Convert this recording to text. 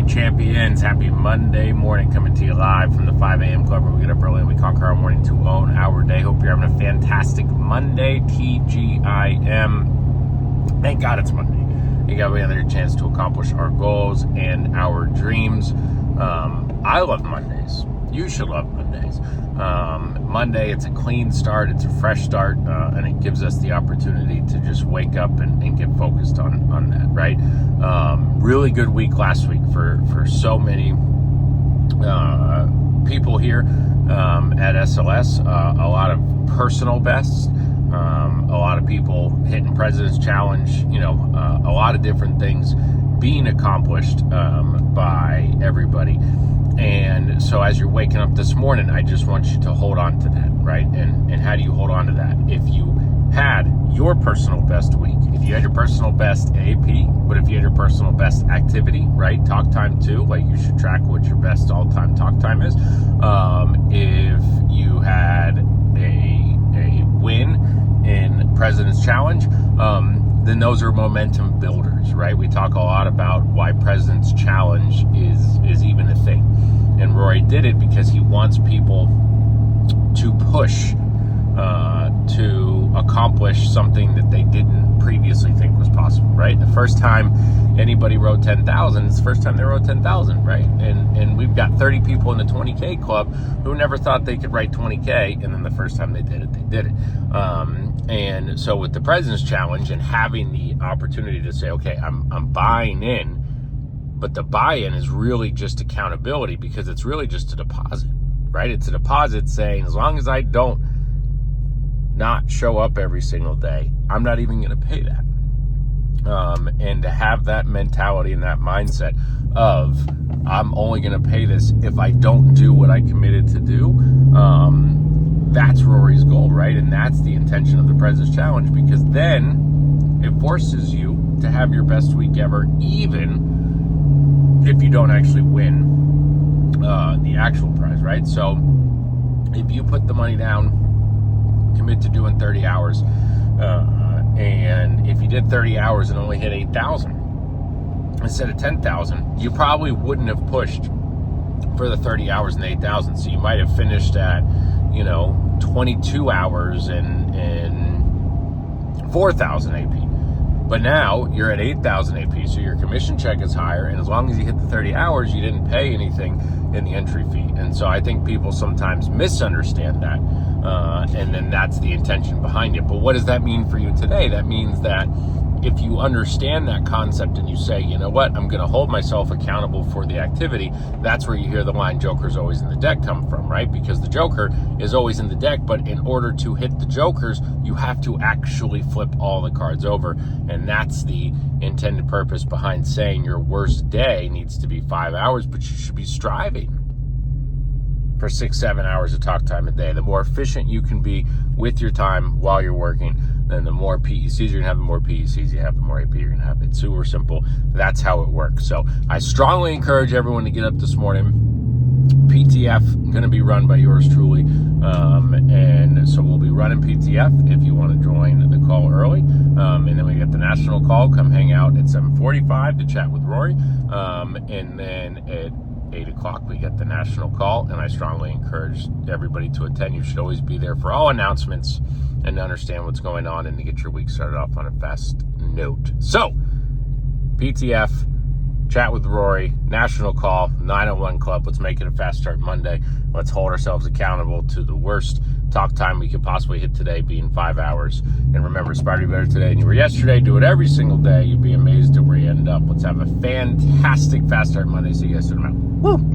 champions? Happy Monday morning, coming to you live from the 5 a.m. club where we get up early and we conquer our morning to own our day. Hope you're having a fantastic Monday, TGIM. Thank God it's Monday. You got another chance to accomplish our goals and our dreams. I love Mondays. You should love Mondays. Monday, it's a clean start, it's a fresh start, and it gives us the opportunity to just wake up and get focused on that, right? Really good week last week for so many people here at SLS. A lot of personal bests, a lot of people hitting President's Challenge, a lot of different things being accomplished by everybody. And so as you're waking up this morning, I just want you to hold on to that, right? And how do you hold on to that? If you had your personal best week, if you had your personal best AP, but if you had your personal best activity, right? Talk time too, like you should track what your best all-time talk time is. If you had a win in President's Challenge, then those are momentum builders, right? We talk a lot about why President's Challenge is even a thing. And Rory did it because he wants people to push to accomplish something that they didn't previously think was possible, right? The first time anybody wrote 10,000, it's the first time they wrote 10,000, right? And we've got 30 people in the 20K club who never thought they could write 20K, and then the first time they did it, they did it. And so with the President's Challenge and having the opportunity to say, okay, I'm buying in, but the buy-in is really just accountability because it's really just a deposit, right? It's a deposit saying, as long as I don't not show up every single day, I'm not even going to pay that. And to have that mentality and that mindset of, I'm only going to pay this if I don't do what I committed to do, that's Rory's goal, right? And that's the intention of the President's Challenge, because then it forces you to have your best week ever, even if you don't actually win the actual prize, right? So if you put the money down, commit to doing 30 hours, and if you did 30 hours and only hit 8,000 instead of 10,000, you probably wouldn't have pushed for the 30 hours and 8,000. So you might have finished at 22 hours and 4,000 AP. But now you're at 8,000 AP, so your commission check is higher, and as long as you hit the 30 hours, you didn't pay anything in the entry fee. And so I think people sometimes misunderstand that, and then that's the intention behind it. But what does that mean for you today? That means that if you understand that concept and you say, you know what, I'm going to hold myself accountable for the activity, that's where you hear the line, Joker's always in the deck, come from, right? Because the Joker is always in the deck, but in order to hit the Jokers, you have to actually flip all the cards over. And that's the intended purpose behind saying your worst day needs to be 5 hours, but you should be striving for 6-7 hours of talk time a day. The more efficient you can be with your time while you're working, then the more PECs you're going to have, the more PECs you have, the more AP you're going to have. It's super simple. That's how it works. So I strongly encourage everyone to get up this morning. PTF going to be run by yours truly. And so we'll be running PTF if you want to join the call early. And then we get the national call. Come hang out at 7:45 to chat with Rory. And then at 8 o'clock, we get the national call, and I strongly encourage everybody to attend. You should always be there for all announcements and to understand what's going on and to get your week started off on a fast note. So, PTF, chat with Rory, national call, 901 Club. Let's make it a fast start Monday. Let's hold ourselves accountable to the worst talk time we could possibly hit today, being 5 hours. And remember, aspire to be better today than you were yesterday. Do it every single day. You'd be amazed at where you end up. Let's have a fantastic fast start Monday. See you guys soon. Woo!